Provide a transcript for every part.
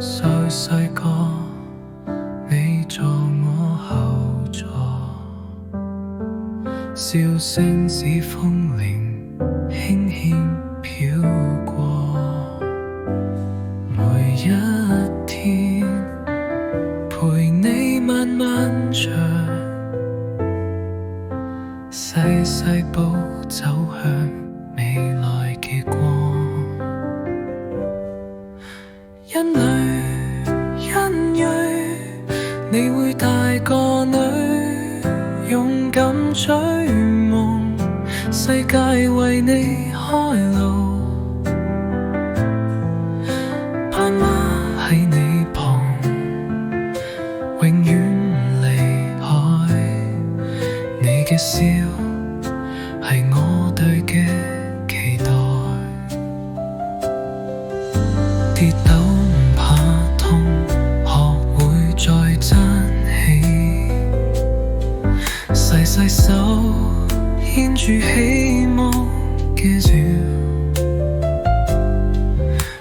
細細個，你坐我後座，笑聲似風鈴輕輕飄過。每一天陪你慢慢長，細細步走向未來嘅光。因淚因蕊，你會大個女，勇敢追夢，世界為你開路。爸媽喺你旁，永遠唔離開，你嘅笑係我對嘅期待。跌倒唔怕痛，學會再爭氣，細細手牽住希望嘅笑，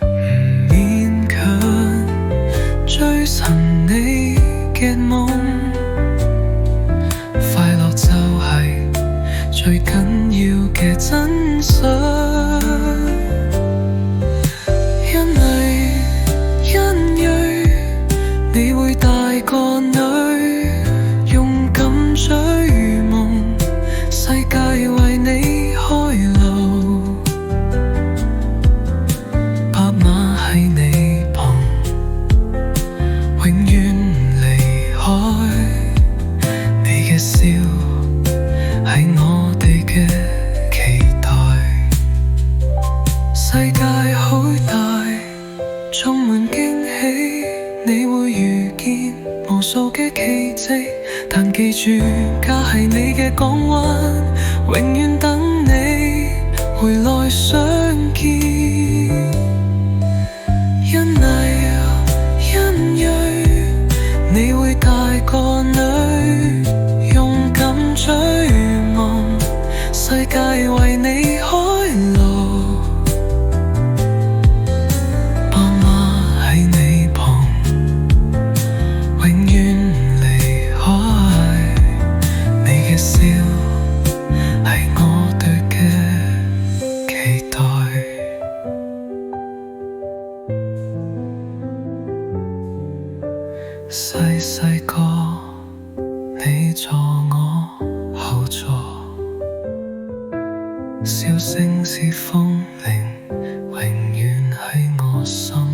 唔勉強追尋你嘅夢，快樂就係最緊要嘅真相。你會大個女，勇敢追夢，世界為你開路。爸媽喺你旁，永遠唔離開，你嘅笑係我哋嘅期待。世界好大，充滿驚喜，你會遇見無數嘅奇蹟，但記住家係你嘅港灣，永遠等你回來相見。因泥因蕊，你會大個女，勇敢追夢，世界為你開路。笑係我對嘅期待，細細個，你坐我後座，笑聲似風鈴，永遠喺我心。